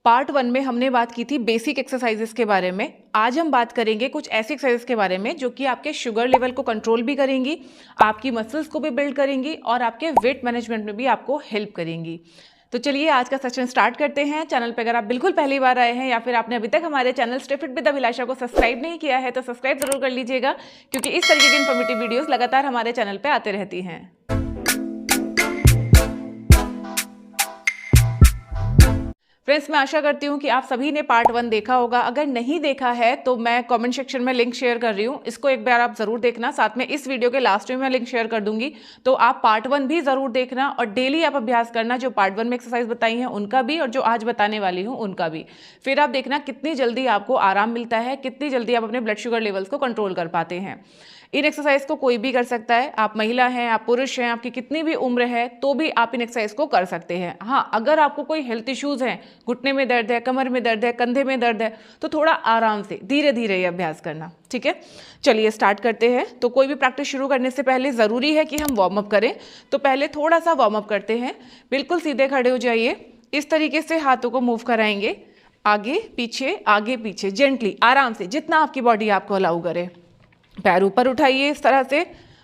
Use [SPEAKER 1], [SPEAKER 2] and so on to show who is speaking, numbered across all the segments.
[SPEAKER 1] Part 1 में हमने बात की थी बेसिक एक्सरसाइजेस के बारे में। आज हम बात करेंगे कुछ ऐसी एक्सरसाइजेस के बारे में जो कि आपके शुगर लेवल को कंट्रोल भी करेंगी, आपकी मसल्स को भी बिल्ड करेंगी और आपके वेट मैनेजमेंट में भी आपको हेल्प करेंगी। तो चलिए आज का सेशन स्टार्ट करते हैं। चैनल पर अगर आप बिल्कुल पहली बार आए हैं या फिर आपने अभी तक हमारे चैनल स्टे फिट विद अभिलाषा को सब्सक्राइब नहीं किया है तो सब्सक्राइब जरूर कर लीजिएगा, क्योंकि इस तरीके की इन्फॉर्मेटिव वीडियोस लगातार हमारे चैनल पे आते रहती हैं। फ्रेंड्स, मैं आशा करती हूँ कि आप सभी ने पार्ट 1 देखा होगा। अगर नहीं देखा है तो मैं कमेंट सेक्शन में लिंक शेयर कर रही हूँ, इसको एक बार आप जरूर देखना। साथ में इस वीडियो के लास्ट में मैं लिंक शेयर कर दूंगी, तो आप पार्ट 1 भी जरूर देखना और डेली आप अभ्यास करना, जो पार्ट 1 में एक्सरसाइज बताई हैं उनका भी और जो आज बताने वाली हूँ उनका भी। फिर आप देखना कितनी जल्दी आपको आराम मिलता है, कितनी जल्दी आप अपने ब्लड शुगर लेवल्स को कंट्रोल कर पाते हैं। इन एक्सरसाइज को कोई भी कर सकता है, आप महिला हैं, आप पुरुष हैं, आपकी कितनी भी उम्र है तो भी आप इन एक्सरसाइज को कर सकते हैं। हाँ, अगर आपको कोई हेल्थ इश्यूज हैं, घुटने में दर्द है, कमर में दर्द है, कंधे में दर्द है, तो थोड़ा आराम से धीरे धीरे ये अभ्यास करना, ठीक है। चलिए स्टार्ट करते हैं। तो कोई भी प्रैक्टिस शुरू करने से पहले ज़रूरी है कि हम वार्म अप करें, तो पहले थोड़ा सा वार्म अप करते हैं। बिल्कुल सीधे खड़े हो जाइए, इस तरीके से हाथों को मूव कराएंगे, आगे पीछे जेंटली, आराम से, जितना आपकी बॉडी आपको अलाउ करे। पैर ऊपर उठाइए इस तरह से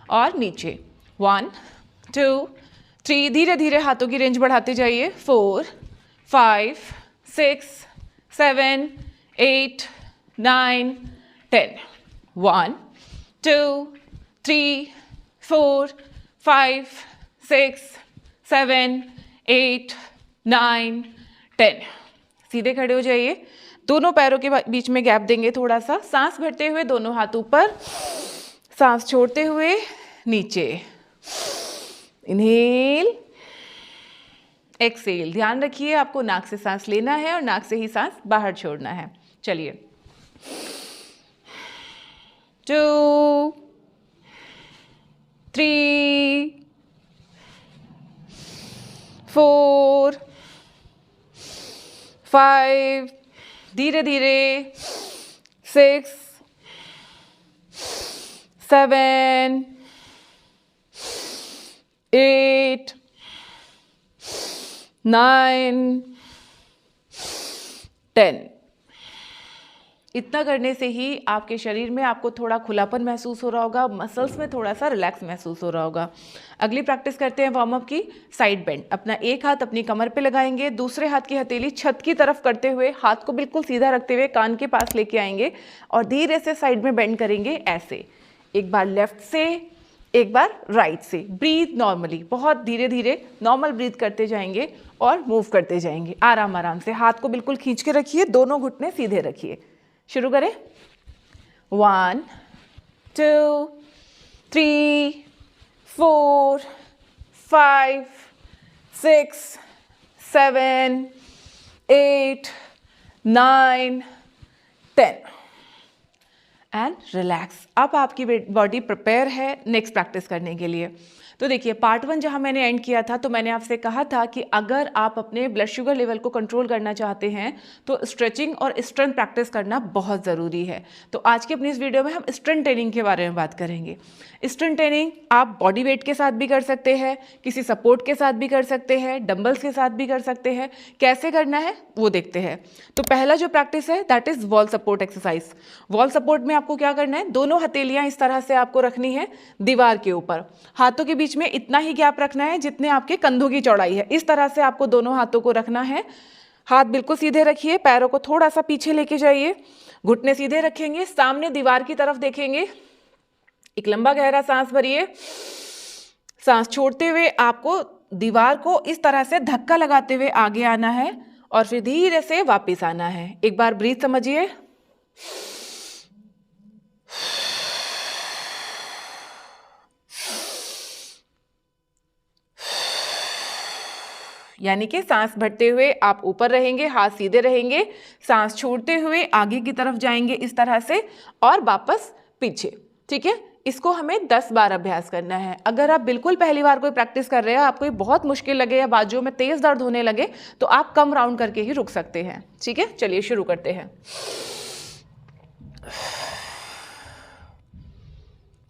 [SPEAKER 1] और नीचे। 1 2 3, धीरे धीरे हाथों की रेंज बढ़ाते जाइए। 4 5 6 7 8 9 10। 1 2 3 4 5 6 7 8 9 10। सीधे खड़े हो जाइए, दोनों पैरों के बीच में गैप देंगे थोड़ा सा। सांस भरते हुए दोनों हाथ ऊपर, सांस छोड़ते हुए नीचे। Inhale, exhale. ध्यान रखिए आपको नाक से सांस लेना है और नाक से ही सांस बाहर छोड़ना है। चलिए 2 3 4 5, धीरे धीरे 6 7 8 9 10। इतना करने से ही आपके शरीर में आपको थोड़ा खुलापन महसूस हो रहा होगा, मसल्स में थोड़ा सा रिलैक्स महसूस हो रहा होगा। अगली प्रैक्टिस करते हैं वार्म अप की। Side bend. अपना एक हाथ अपनी कमर पे लगाएंगे, दूसरे हाथ की हथेली छत की तरफ करते हुए, हाथ को बिल्कुल सीधा रखते हुए कान के पास लेके आएंगे और धीरे से साइड में बेंड करेंगे ऐसे। एक बार लेफ्ट से, एक बार राइट से। ब्रीथ नॉर्मली, बहुत धीरे धीरे नॉर्मल ब्रीथ करते जाएंगे और मूव करते जाएंगे आराम आराम से। हाथ को बिल्कुल खींच के रखिए, दोनों घुटने सीधे रखिए। शुरू करें। 1 2 3 4 5 6 7 8 9 10 एंड रिलैक्स। अब आपकी बॉडी प्रिपेयर है नेक्स्ट प्रैक्टिस करने के लिए। तो देखिए, पार्ट 1 जहां मैंने एंड किया था तो मैंने आपसे कहा था कि अगर आप अपने ब्लड शुगर लेवल को कंट्रोल करना चाहते हैं तो स्ट्रेचिंग और स्ट्रेंथ प्रैक्टिस करना बहुत ज़रूरी है। तो आज की अपनी इस वीडियो में हम स्ट्रेंथ ट्रेनिंग के बारे में बात करेंगे। स्ट्रेंथ ट्रेनिंग आप बॉडी वेट के साथ भी कर सकते हैं, किसी सपोर्ट के साथ भी कर सकते हैं, डंबल्स के साथ भी कर सकते हैं। कैसे करना है वो देखते हैं। तो पहला जो प्रैक्टिस है that is wall support exercise. Wall support में आपको क्या करना है, दोनों हथेलियां इस तरह से आपको रखनी है दीवार के ऊपर। हाथों के बीच में इतना ही गैप रखना है जितने आपके कंधों की चौड़ाई है। इस तरह से आपको दोनों हाथों को रखना है। हाथ बिल्कुल सीधे रखिए, पैरों को थोड़ा सा पीछे लेके जाइए, घुटने सीधे रखेंगे, सामने दीवार की तरफ देखेंगे। एक लंबा गहरा सांस भरिए, सांस छोड़ते हुए आपको दीवार को इस तरह से धक्का लगाते हुए आगे आना है और फिर धीरे से वापस आना है। एक बार ब्रीथ समझिए। यानी कि सांस भरते हुए आप ऊपर रहेंगे, हाथ सीधे रहेंगे, सांस छोड़ते हुए आगे की तरफ जाएंगे इस तरह से और वापस पीछे, ठीक है। इसको हमें 10 बार अभ्यास करना है। अगर आप बिल्कुल पहली बार कोई प्रैक्टिस कर रहे हैं, आपको ये बहुत मुश्किल लगे या बाजुओं में तेज दर्द होने लगे तो आप कम राउंड करके ही रुक सकते हैं, ठीक है। चलिए शुरू करते हैं।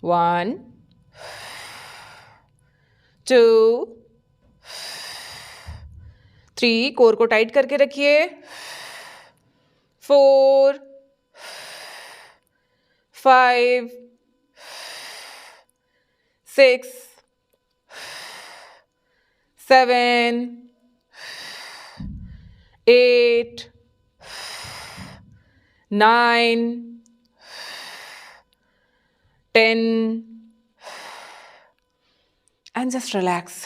[SPEAKER 1] 1 2 3, कोर को टाइट करके रखिए। 4, 5, 6, 7, 8, 9, 10 एंड जस्ट रिलैक्स।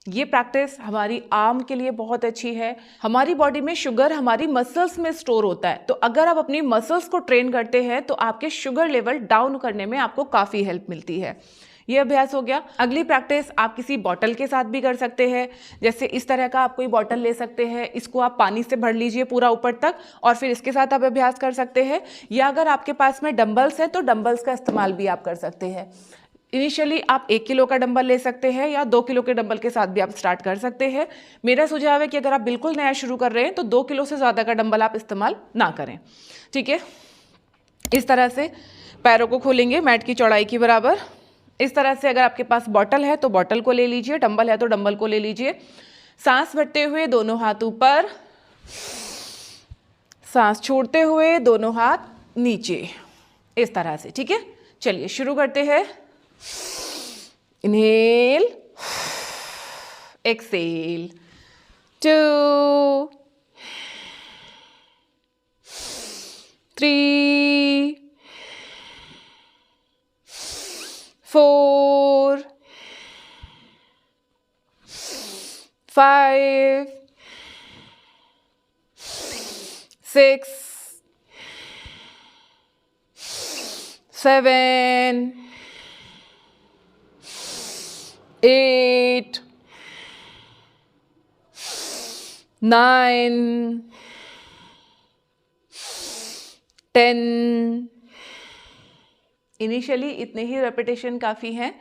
[SPEAKER 1] ये प्रैक्टिस हमारी आर्म के लिए बहुत अच्छी है। हमारी बॉडी में शुगर हमारी मसल्स में स्टोर होता है, तो अगर आप अपनी मसल्स को ट्रेन करते हैं तो आपके शुगर लेवल डाउन करने में आपको काफ़ी हेल्प मिलती है। ये अभ्यास हो गया। अगली प्रैक्टिस आप किसी बॉटल के साथ भी कर सकते हैं। जैसे इस तरह का आप कोई बॉटल ले सकते हैं, इसको आप पानी से भर लीजिए पूरा ऊपर तक और फिर इसके साथ आप अभ्यास कर सकते हैं। या अगर आपके पास में डंबल्स है तो डंबल्स का इस्तेमाल भी आप कर सकते हैं। इनिशियली आप 1 किलो का डंबल ले सकते हैं या 2 किलो के डंबल के साथ भी आप स्टार्ट कर सकते हैं। मेरा सुझाव है कि अगर आप बिल्कुल नया शुरू कर रहे हैं तो 2 किलो से ज़्यादा का डंबल आप इस्तेमाल ना करें। ठीक है, इस तरह से पैरों को खोलेंगे मैट की चौड़ाई के बराबर। इस तरह से अगर आपके पास बॉटल है तो बॉटल को ले लीजिए, डंबल है तो डंबल को ले लीजिए। सांस भरते हुए दोनों हाथ ऊपर, सांस छोड़ते हुए दोनों हाथ नीचे, इस तरह से। ठीक है, चलिए शुरू करते हैं। Inhale, Excel, 2, 3, 4, 5, 6, 7, 8, 9, 10। इनिशियली इतने ही रेपिटेशन काफ़ी हैं।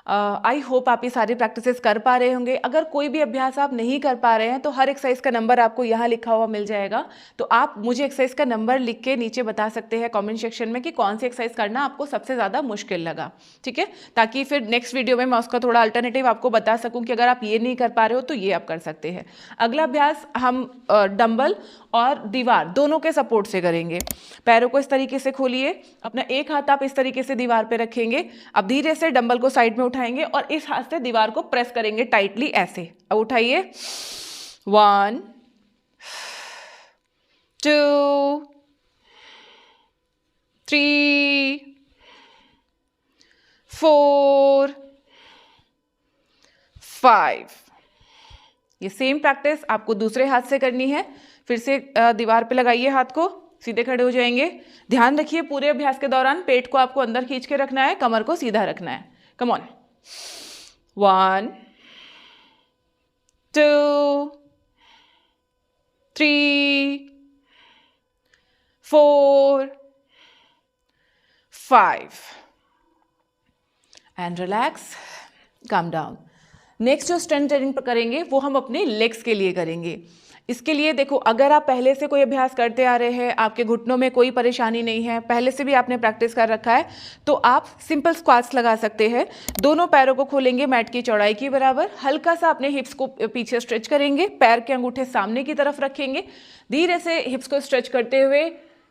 [SPEAKER 1] आई होप आप ये सारी प्रैक्टिसेस कर पा रहे होंगे। अगर कोई भी अभ्यास आप नहीं कर पा रहे हैं तो हर एक्सरसाइज का नंबर आपको यहाँ लिखा हुआ मिल जाएगा, तो आप मुझे एक्सरसाइज का नंबर लिख के नीचे बता सकते हैं कमेंट सेक्शन में कि कौन सी एक्सरसाइज करना आपको सबसे ज़्यादा मुश्किल लगा। ठीक है, ताकि फिर नेक्स्ट वीडियो में मैं उसका थोड़ा अल्टरनेटिव आपको बता सकूँ कि अगर आप ये नहीं कर पा रहे हो तो ये आप कर सकते हैं। अगला अभ्यास हम डंबल और दीवार दोनों के सपोर्ट से करेंगे। पैरों को इस तरीके से खोलिए, अपना एक हाथ आप इस तरीके से दीवार पे रखेंगे। अब धीरे से डंबल को साइड में उठाएंगे और इस हाथ से दीवार को प्रेस करेंगे टाइटली ऐसे। अब उठाइए, 1, 2, 3, 4, 5। ये सेम प्रैक्टिस आपको दूसरे हाथ से करनी है। फिर से दीवार पे लगाइए हाथ को, सीधे खड़े हो जाएंगे। ध्यान रखिए पूरे अभ्यास के दौरान पेट को आपको अंदर खींच के रखना है, कमर को सीधा रखना है। Come on, 1, 2, 3, 4, 5 and relax, calm down. Next जो स्ट्रेंथ ट्रेनिंग करेंगे वो हम अपने लेग्स के लिए करेंगे। इसके लिए देखो, अगर आप पहले से कोई अभ्यास करते आ रहे हैं, आपके घुटनों में कोई परेशानी नहीं है, पहले से भी आपने प्रैक्टिस कर रखा है, तो आप सिंपल स्क्वाट्स लगा सकते हैं। दोनों पैरों को खोलेंगे मैट की चौड़ाई के बराबर, हल्का सा अपने हिप्स को पीछे स्ट्रेच करेंगे, पैर के अंगूठे सामने की तरफ रखेंगे, धीरे से हिप्स को स्ट्रेच करते हुए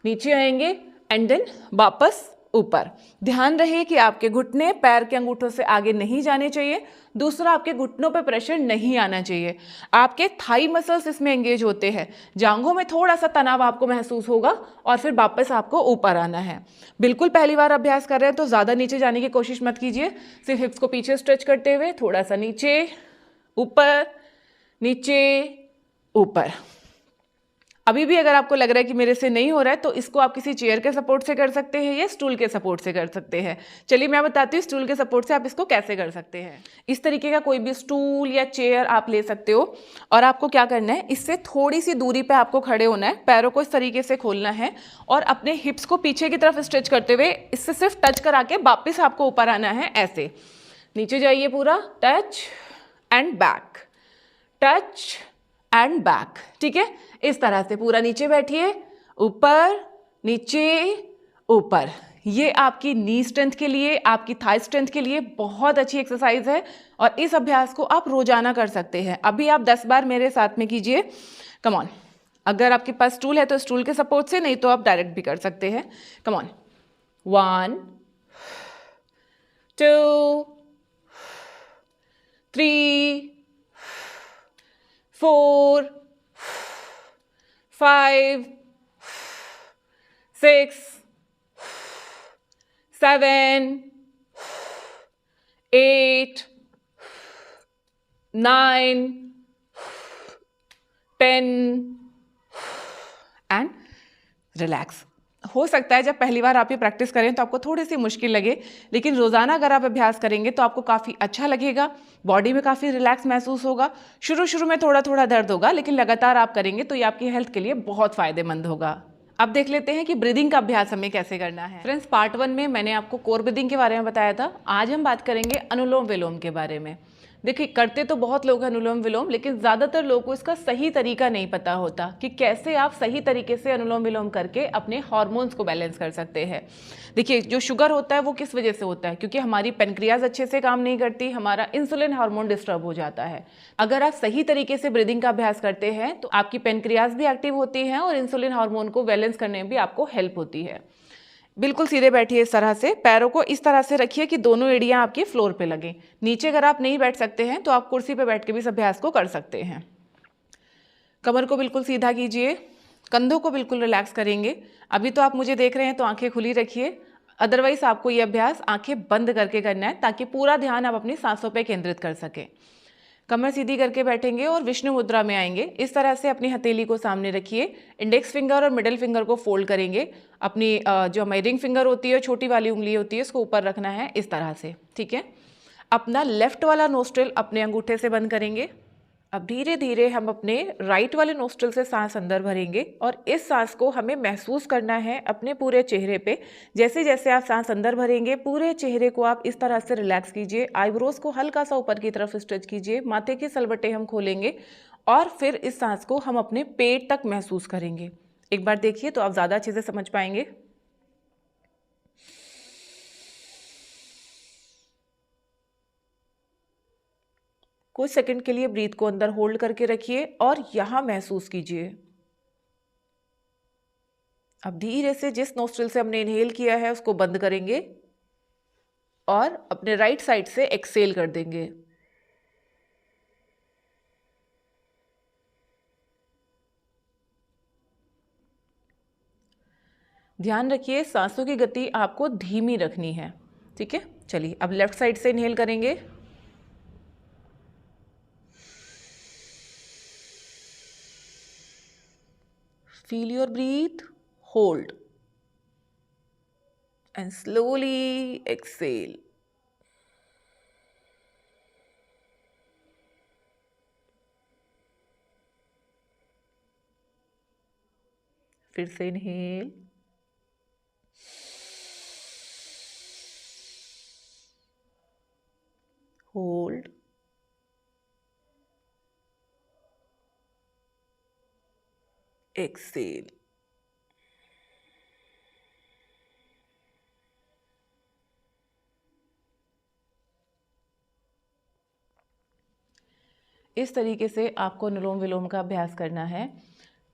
[SPEAKER 1] नीचे आएंगे एंड देन वापस ऊपर। ध्यान रहे कि आपके घुटने पैर के अंगूठों से आगे नहीं जाने चाहिए। दूसरा, आपके घुटनों पे प्रेशर नहीं आना चाहिए। आपके थाई मसल्स इसमें एंगेज होते हैं, जांघों में थोड़ा सा तनाव आपको महसूस होगा और फिर वापस आपको ऊपर आना है। बिल्कुल पहली बार अभ्यास कर रहे हैं तो ज़्यादा नीचे जाने की कोशिश मत कीजिए। सिर्फ हिप्स को पीछे स्ट्रेच करते हुए थोड़ा सा नीचे, ऊपर, नीचे, ऊपर। अभी भी अगर आपको लग रहा है कि मेरे से नहीं हो रहा है तो इसको आप किसी चेयर के सपोर्ट से कर सकते हैं या स्टूल के सपोर्ट से कर सकते हैं। चलिए मैं बताती हूँ स्टूल के सपोर्ट से आप इसको कैसे कर सकते हैं। इस तरीके का कोई भी स्टूल या चेयर आप ले सकते हो और आपको क्या करना है, इससे थोड़ी सी दूरी पे आपको खड़े होना है, पैरों को इस तरीके से खोलना है और अपने हिप्स को पीछे की तरफ स्ट्रेच करते हुए इससे सिर्फ टच करा के वापस आपको ऊपर आना है। ऐसे नीचे जाइए पूरा, touch and back, touch and back. ठीक है, इस तरह से पूरा नीचे बैठिए, ऊपर, नीचे, ऊपर। ये आपकी नी स्ट्रेंथ के लिए, आपकी थाई स्ट्रेंथ के लिए बहुत अच्छी एक्सरसाइज है और इस अभ्यास को आप रोजाना कर सकते हैं। अभी आप 10 बार मेरे साथ में कीजिए। कम ऑन, अगर आपके पास स्टूल है तो स्टूल के सपोर्ट से, नहीं तो आप डायरेक्ट भी कर सकते हैं। Come on, 1 2 3 4 5 6 7 8 9 10 and relax. हो सकता है जब पहली बार आप ये प्रैक्टिस करें तो आपको थोड़ी सी मुश्किल लगे, लेकिन रोज़ाना अगर आप अभ्यास करेंगे तो आपको काफ़ी अच्छा लगेगा, बॉडी में काफ़ी रिलैक्स महसूस होगा। शुरू में थोड़ा थोड़ा दर्द होगा, लेकिन लगातार आप करेंगे तो ये आपकी हेल्थ के लिए बहुत फ़ायदेमंद होगा। अब देख लेते हैं कि ब्रीदिंग का अभ्यास हमें कैसे करना है। फ्रेंड्स, पार्ट 1 में मैंने आपको कोर ब्रीदिंग के बारे में बताया था। आज हम बात करेंगे अनुलोम विलोम के बारे में। देखिए, करते तो बहुत लोग हैं अनुलोम विलोम, लेकिन ज़्यादातर लोगों को इसका सही तरीका नहीं पता होता कि कैसे आप सही तरीके से अनुलोम विलोम करके अपने हार्मोन्स को बैलेंस कर सकते हैं। देखिए, जो शुगर होता है वो किस वजह से होता है? क्योंकि हमारी पेनक्रियाज अच्छे से काम नहीं करती, हमारा इंसुलिन हार्मोन डिस्टर्ब हो जाता है। अगर आप सही तरीके से ब्रीदिंग का अभ्यास करते हैं तो आपकी पेनक्रियाज भी एक्टिव होती हैं और इंसुलिन हार्मोन को बैलेंस करने में भी आपको हेल्प होती है। बिल्कुल सीधे बैठिए इस तरह से, पैरों को इस तरह से रखिए कि दोनों एड़ियां आपकी फ्लोर पे लगें। नीचे अगर आप नहीं बैठ सकते हैं तो आप कुर्सी पे बैठ के भी इस अभ्यास को कर सकते हैं। कमर को बिल्कुल सीधा कीजिए, कंधों को बिल्कुल रिलैक्स करेंगे। अभी तो आप मुझे देख रहे हैं तो आंखें खुली रखिए, अदरवाइज आपको ये अभ्यास आंखें बंद करके करना है ताकि पूरा ध्यान आप अपनी सांसों पर केंद्रित कर सकें। कमर सीधी करके बैठेंगे और विष्णु मुद्रा में आएंगे। इस तरह से अपनी हथेली को सामने रखिए, इंडेक्स फिंगर और मिडिल फिंगर को फोल्ड करेंगे। अपनी जो हमारी रिंग फिंगर होती है, छोटी वाली उंगली होती है, उसको ऊपर रखना है इस तरह से, ठीक है। अपना लेफ्ट वाला नोस्ट्रिल अपने अंगूठे से बंद करेंगे। अब धीरे धीरे हम अपने राइट वाले नोस्ट्रिल से सांस अंदर भरेंगे और इस सांस को हमें महसूस करना है अपने पूरे चेहरे पे। जैसे जैसे आप सांस अंदर भरेंगे, पूरे चेहरे को आप इस तरह से रिलैक्स कीजिए। आईब्रोज को हल्का सा ऊपर की तरफ स्ट्रेच कीजिए, माथे की सलवटें हम खोलेंगे और फिर इस सांस को हम अपने पेट तक महसूस करेंगे। एक बार देखिए तो आप ज़्यादा अच्छे से समझ पाएंगे। कुछ सेकंड के लिए ब्रीथ को अंदर होल्ड करके रखिए और यहां महसूस कीजिए। अब धीरे से जिस नोस्ट्रिल से हमने इनहेल किया है उसको बंद करेंगे और अपने राइट साइड से एक्सहेल कर देंगे। ध्यान रखिए, सांसों की गति आपको धीमी रखनी है, ठीक है। चलिए, अब लेफ्ट साइड से इनहेल करेंगे। Feel your breath, hold and slowly exhale. फिर से इनहेल, होल्ड, एक्सेल। इस तरीके से आपको अनुलोम विलोम का अभ्यास करना है।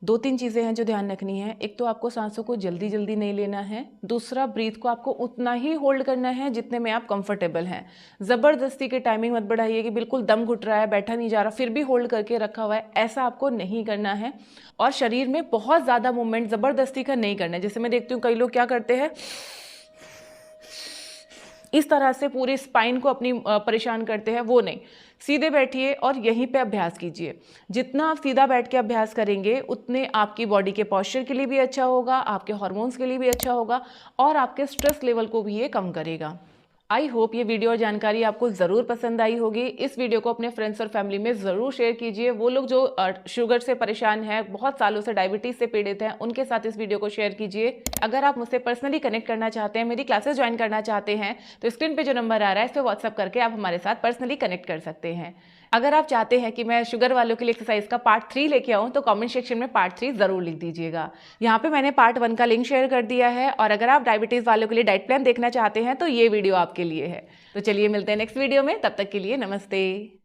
[SPEAKER 1] 2-3 चीज़ें हैं जो ध्यान रखनी है। एक तो आपको सांसों को जल्दी जल्दी नहीं लेना है। दूसरा, ब्रीथ को आपको उतना ही होल्ड करना है जितने में आप कंफर्टेबल हैं। ज़बरदस्ती की टाइमिंग मत बढ़ाइए कि बिल्कुल दम घुट रहा है, बैठा नहीं जा रहा, फिर भी होल्ड करके रखा हुआ है, ऐसा आपको नहीं करना है। और शरीर में बहुत ज़्यादा मूवमेंट ज़बरदस्ती का नहीं करना है। जैसे मैं देखती हूँ कई लोग क्या करते हैं, इस तरह से पूरे स्पाइन को अपनी परेशान करते हैं, वो नहीं। सीधे बैठिए और यहीं पे अभ्यास कीजिए। जितना आप सीधा बैठ के अभ्यास करेंगे उतने आपकी बॉडी के पॉस्चर के लिए भी अच्छा होगा, आपके हार्मोन्स के लिए भी अच्छा होगा और आपके स्ट्रेस लेवल को भी ये कम करेगा। आई होप ये वीडियो और जानकारी आपको ज़रूर पसंद आई होगी। इस वीडियो को अपने फ्रेंड्स और फैमिली में ज़रूर शेयर कीजिए। वो लोग जो शुगर से परेशान हैं, बहुत सालों से डायबिटीज़ से पीड़ित हैं, उनके साथ इस वीडियो को शेयर कीजिए। अगर आप मुझसे पर्सनली कनेक्ट करना चाहते हैं, मेरी क्लासेस ज्वाइन करना चाहते हैं, तो स्क्रीन पे जो नंबर आ रहा है इस पर व्हाट्सअप करके आप हमारे साथ पर्सनली कनेक्ट कर सकते हैं। अगर आप चाहते हैं कि मैं शुगर वालों के लिए एक्सरसाइज का पार्ट 3 लेके आऊँ तो कमेंट सेक्शन में पार्ट 3 ज़रूर लिख दीजिएगा। यहाँ पे मैंने पार्ट 1 का लिंक शेयर कर दिया है। और अगर आप डायबिटीज़ वालों के लिए डाइट प्लान देखना चाहते हैं तो ये वीडियो आपके लिए है। तो चलिए मिलते हैं नेक्स्ट वीडियो में, तब तक के लिए नमस्ते।